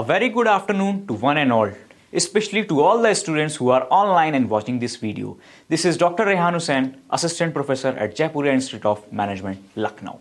A very good afternoon to one and all, especially to all the students who are online and watching this video. This is Dr. Rehan, Assistant Professor at Jaipuria Institute of Management, Lucknow.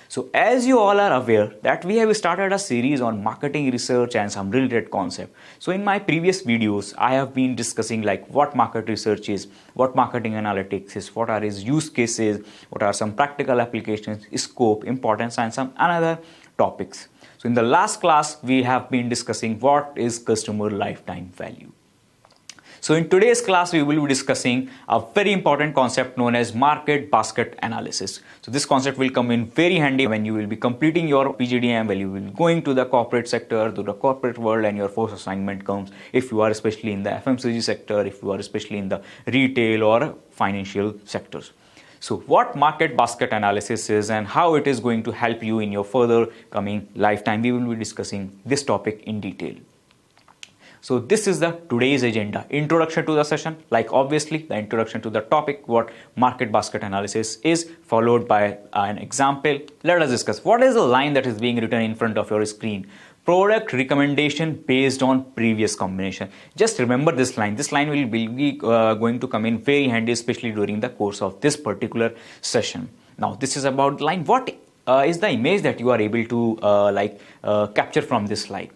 So as you all are aware that we have started a series on marketing research and some related concept. So in my previous videos, I have been discussing like what market research is, what marketing analytics is, what are its use cases, what are some practical applications, scope, importance and some another topics. So in the last class, we have been discussing what is customer lifetime value. So in today's class, we will be discussing a very important concept known as market basket analysis. So this concept will come in very handy when you will be completing your PGDM, when you will be going to the corporate sector, to the corporate world, and your first assignment comes if you are especially in the FMCG sector, if you are especially in the retail or financial sectors. So what market basket analysis is and how it is going to help you in your further coming lifetime, we will be discussing this topic in detail. So this is the today's agenda. Introduction to the session, like obviously the introduction to the topic, what market basket analysis is, followed by an example. Let us discuss what is the line that is being written in front of your screen. Product recommendation based on previous combination. Just remember this line. This line will be going to come in very handy, especially during the course of this particular session. Now, this is about line. What is the image that you are able to capture from this slide?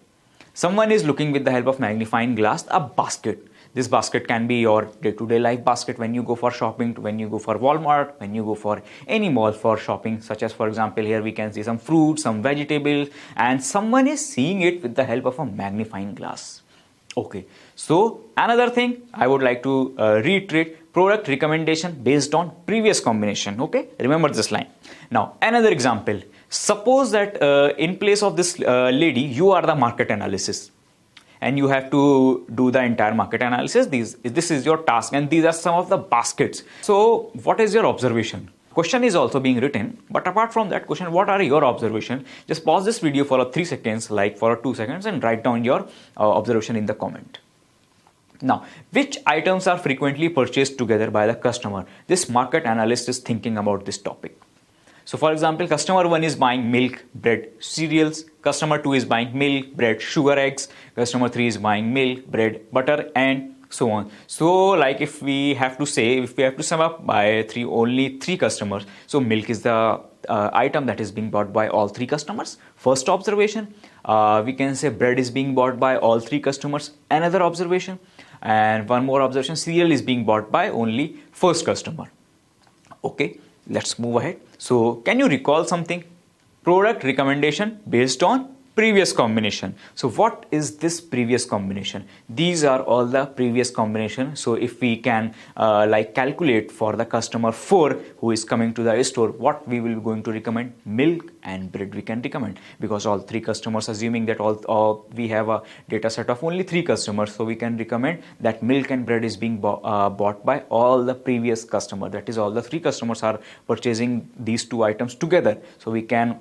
Someone is looking with the help of magnifying glass a basket. This basket can be your day-to-day life basket when you go for shopping, when you go for Walmart, when you go for any mall for shopping, such as for example here we can see some fruits, some vegetables, and someone is seeing it with the help of a magnifying glass. Okay, so another thing I would like to reiterate, product recommendation based on previous combination. Okay, remember this line. Now another example, suppose that in place of this lady, you are the market analysis. And you have to do the entire market analysis. This is your task and these are some of the baskets. So what is your observation? Question is also being written, but apart from that question, what are your observation? Just pause this video for 3 seconds, like for 2 seconds, and write down your observation in the comment. Now, which items are frequently purchased together by the customer? This market analyst is thinking about this topic. So for example, customer 1 is buying milk, bread, cereals. Customer 2 is buying milk, bread, sugar, eggs. Customer 3 is buying milk, bread, butter, and so on. So like if we have to sum up by only 3 customers, so milk is the item that is being bought by all 3 customers. First observation, we can say bread is being bought by all 3 customers. Another observation, and one more observation, cereal is being bought by only first customer. Okay, let's move ahead. So can you recall something? Product recommendation based on previous combination. So what is this previous combination? These are all the previous combination. So if we can calculate for the customer 4 who is coming to the store, what we will be going to recommend? Milk and bread we can recommend, because all 3 customers, assuming that all we have a data set of only 3 customers, so we can recommend that milk and bread is being bought by all the previous customer. That is, all the 3 customers are purchasing these 2 items together. So we can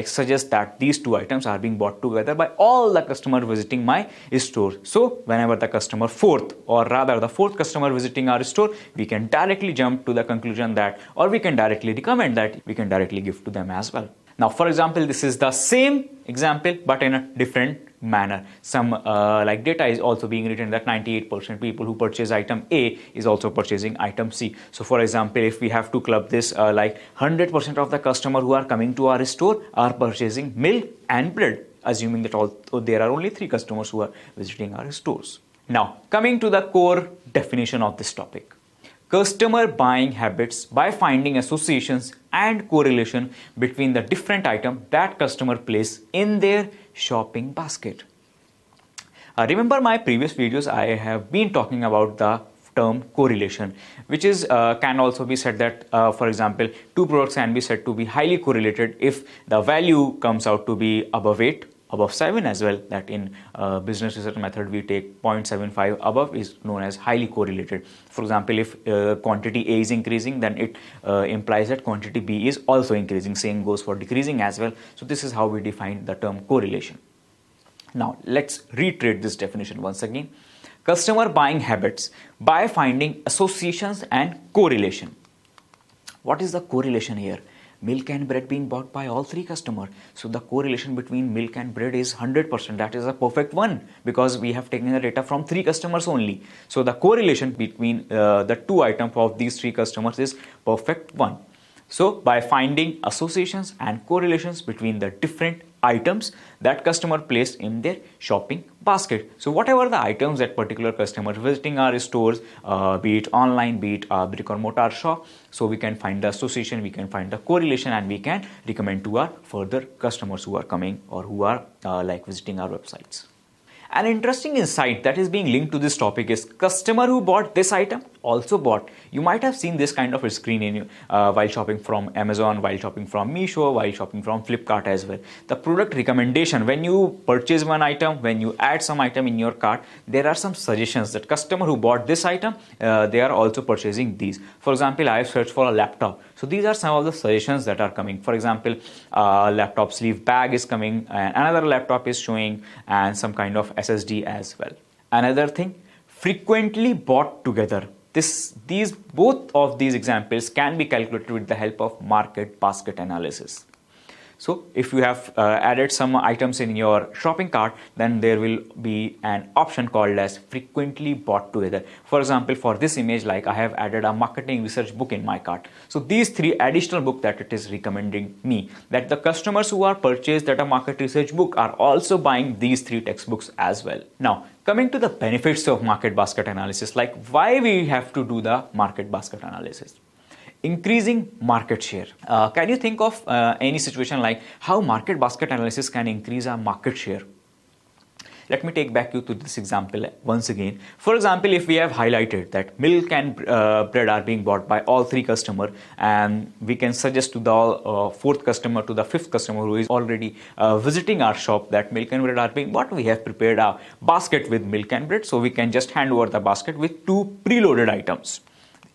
suggest that these 2 items are being bought together by all the customer visiting my store. So whenever the customer 4th, or rather the 4th customer visiting our store, we can directly jump to the conclusion that, or we can directly recommend that, we can directly give to them as well. Now for example, this is the same example but in a different manner. Some data is also being written that 98% people who purchase item A is also purchasing item C. So for example, if we have to club this 100% of the customer who are coming to our store are purchasing milk and bread, assuming that there are only 3 customers who are visiting our stores. Now coming to the core definition of this topic. Customer buying habits by finding associations and correlation between the different items that customer place in their shopping basket. Remember my previous videos, I have been talking about the term correlation, which is can also be said that for example, 2 products can be said to be highly correlated if the value comes out to be above 8, above 7 as well. That in business research method we take 0.75 above is known as highly correlated. For example, if quantity A is increasing, then it implies that quantity B is also increasing. Same goes for decreasing as well. So this is how we define the term correlation. Now let's reiterate this definition once again. Customer buying habits by finding associations and correlation. What is the correlation here? milk and bread being bought by all three customers. So the correlation between milk and bread is 100%. That is a perfect one because we have taken the data from three customers only. So the correlation between the two items of these three customers is perfect one. So by finding associations and correlations between the different items that customer placed in their shopping basket. So whatever the items that particular customer visiting our stores, be it online, be it a brick or mortar shop, so we can find the association, we can find the correlation, and we can recommend to our further customers who are coming or who are like visiting our websites. An interesting insight that is being linked to this topic is customer who bought this item also bought. You might have seen this kind of a screen in while shopping from Amazon, while shopping from Meesho, while shopping from Flipkart as well. The product recommendation, when you purchase one item, when you add some item in your cart, there are some suggestions that customer who bought this item, they are also purchasing these. For example, I have searched for a laptop. So these are some of the suggestions that are coming. For example, laptop sleeve bag is coming, and another laptop is showing, and some kind of SSD as well. Another thing, frequently bought together. These both of these examples can be calculated with the help of market basket analysis. So if you have added some items in your shopping cart, then there will be an option called as frequently bought together. For example, for this image, like I have added a marketing research book in my cart. So these three additional books that it is recommending me, that the customers who are purchased that a market research book are also buying these three textbooks as well. Now, coming to the benefits of market basket analysis, like why we have to do the market basket analysis. Increasing market share. Can you think of any situation like how market basket analysis can increase our market share? Let me take back you to this example once again. For example, if we have highlighted that milk and bread are being bought by all three customers, and we can suggest to the fourth customer, to the fifth customer who is already visiting our shop, that milk and bread are being bought, we have prepared a basket with milk and bread, so we can just hand over the basket with two preloaded items.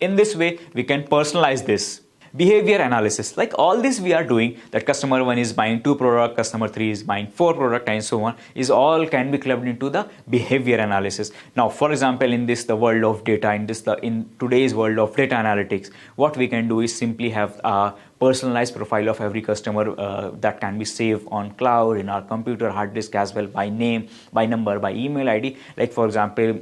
In this way, we can personalize this. Behavior analysis, like all this we are doing, that customer 1 is buying 2 products, customer 3 is buying 4 products, and so on, is all can be clubbed into the behavior analysis. Now, for example, in the world of data, in today's world of data analytics, what we can do is simply have a personalized profile of every customer that can be saved on cloud, in our computer, hard disk as well, by name, by number, by email ID. Like for example,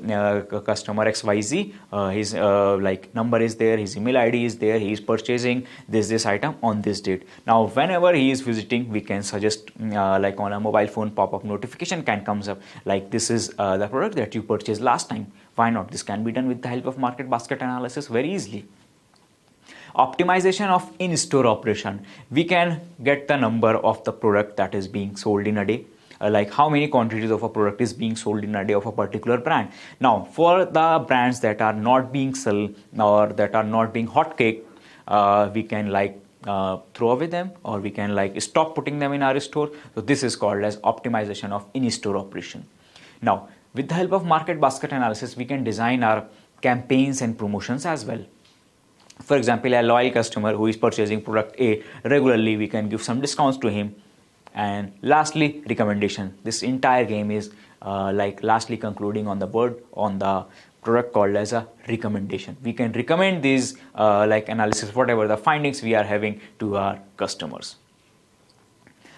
customer XYZ, his like number is there, his email ID is there, he is purchasing this item on this date. Now, whenever he is visiting, we can suggest like on a mobile phone, pop-up notification can comes up like this is the product that you purchased last time. Why not? This can be done with the help of market basket analysis very easily. Optimization of in-store operation. We can get the number of the product that is being sold in a day, like how many quantities of a product is being sold in a day of a particular brand. Now, for the brands that are not being sold or that are not being hot cake, we can like throw away them, or we can like stop putting them in our store. So this is called as optimization of in-store operation. Now, with the help of market basket analysis, we can design our campaigns and promotions as well. For example, a loyal customer who is purchasing product A regularly, we can give some discounts to him. And lastly, recommendation. This entire game is like lastly concluding on the word on the product called as a recommendation. We can recommend these like analysis, whatever the findings we are having, to our customers.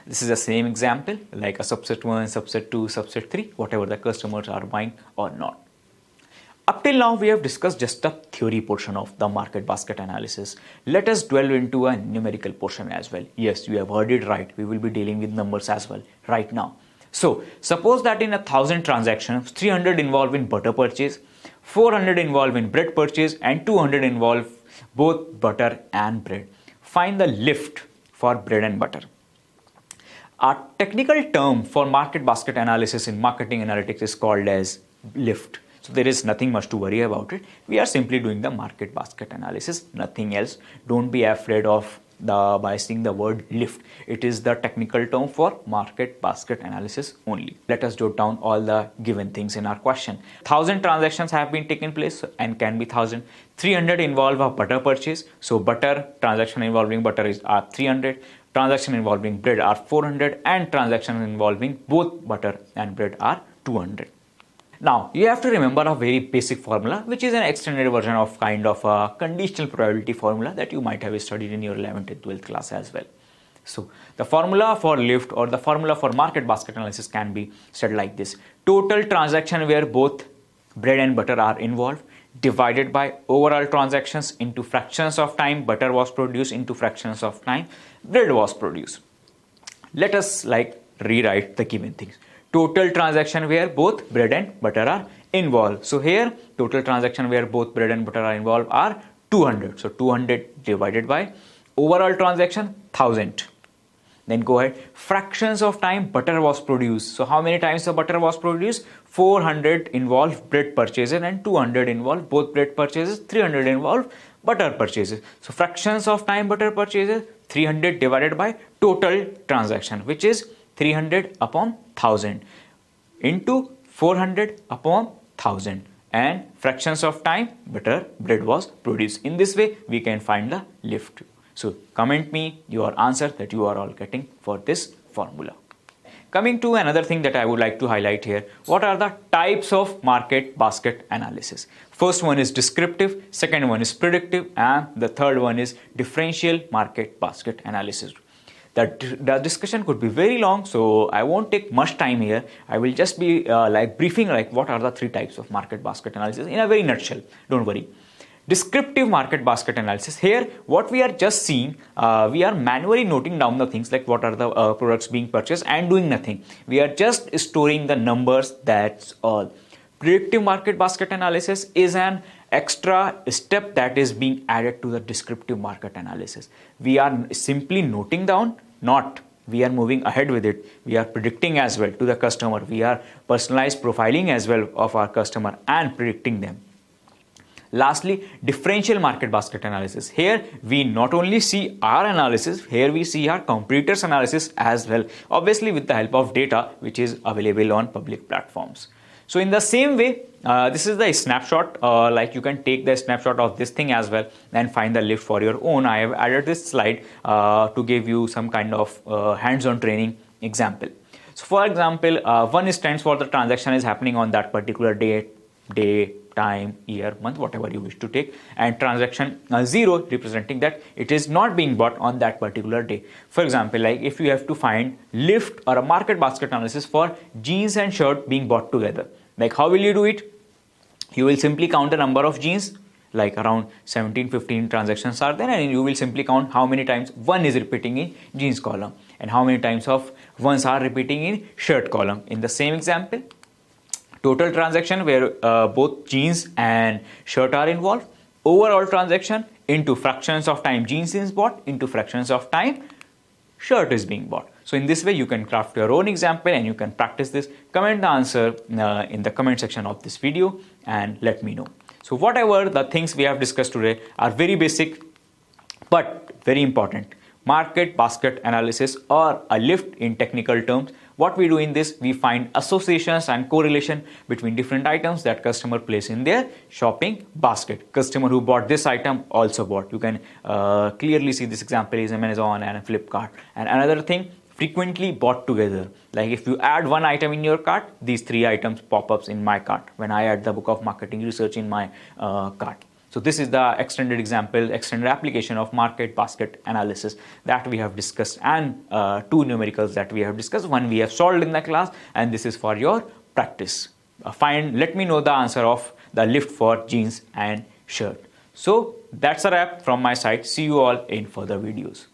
This is the same example, like a subset 1, subset 2, subset 3, whatever the customers are buying or not. Up till now, we have discussed just the theory portion of the market basket analysis. Let us delve into a numerical portion as well. Yes, you have heard it right. We will be dealing with numbers as well right now. So, suppose that in 1,000 transactions, 300 involve in butter purchase, 400 involve in bread purchase, and 200 involve both butter and bread. Find the lift for bread and butter. Our technical term for market basket analysis in marketing analytics is called as lift. So there is nothing much to worry about it. We are simply doing the market basket analysis, nothing else. Don't be afraid of by seeing the word lift. It is the technical term for market basket analysis only. Let us jot down all the given things in our question. 1,000 transactions have been taken place and can be 1,000. 300 involve a butter purchase. So butter, transaction involving butter is 300. Transaction involving bread are 400, and transactions involving both butter and bread are 200. Now, you have to remember a very basic formula, which is an extended version of kind of a conditional probability formula that you might have studied in your 11th and 12th class as well. So, the formula for lift or the formula for market basket analysis can be said like this. Total transaction where both bread and butter are involved divided by overall transactions into fractions of time butter was produced into fractions of time bread was produced. Let us rewrite the given things. Total transaction where both bread and butter are involved. So here total transaction where both bread and butter are involved are 200. So 200 divided by overall transaction 1000. Then go ahead. Fractions of time butter was produced. So how many times the butter was produced? 400 involved bread purchases and 200 involved both bread purchases, 300 involved butter purchases. So fractions of time butter purchases 300 divided by total transaction, which is 300 upon 1000 into 400 upon 1000, and fractions of time butter bread was produced. In this way we can find the lift. So comment me your answer that you are all getting for this formula. Coming to another thing that I would like to highlight here, what are the types of market basket analysis? First one is descriptive, second one is predictive, and the third one is differential market basket analysis. The discussion could be very long, so I won't take much time here. I will just be briefing what are the three types of market basket analysis in a very nutshell. Don't worry. Descriptive market basket analysis. Here what we are just seeing, we are manually noting down the things like what are the products being purchased and doing nothing. We are just storing the numbers, that's all. Predictive market basket analysis is an extra step that is being added to the descriptive market analysis. We are simply noting down, not we are moving ahead with it. We are predicting as well to the customer. We are personalized profiling as well of our customer and predicting them. Lastly, differential market basket analysis. Here we not only see our analysis, here we see our competitors' analysis as well, obviously with the help of data which is available on public platforms. So in the same way, this is the snapshot, you can take the snapshot of this thing as well and find the lift for your own. I have added this slide to give you some kind of hands-on training example. So for example, 1 stands for the transaction is happening on that particular day, time, year, month, whatever you wish to take, and transaction 0 representing that it is not being bought on that particular day. For example, if you have to find lift or a market basket analysis for jeans and shirt being bought together, how will you do it? You will simply count the number of jeans, around 17-15 transactions are there, and you will simply count how many times 1 is repeating in jeans column and how many times of 1s are repeating in shirt column. In the same example, total transaction where both jeans and shirt are involved, overall transaction into fractions of time jeans is bought into fractions of time shirt is being bought. So in this way you can craft your own example and you can practice this. Comment the answer in the comment section of this video and let me know. So whatever the things we have discussed today are very basic but very important. Market basket analysis or a lift in technical terms. What we do in this, we find associations and correlation between different items that customer place in their shopping basket. Customer who bought this item also bought. You can clearly see this example is Amazon and Flipkart. And another thing, frequently bought together. If you add one item in your cart, these 3 items pop up in my cart when I add the book of marketing research in my cart. So this is the extended example, extended application of market basket analysis that we have discussed, and 2 numericals that we have discussed. One we have solved in the class, and this is for your practice. Let me know the answer of the lift for jeans and shirt. So that's a wrap from my side. See you all in further videos.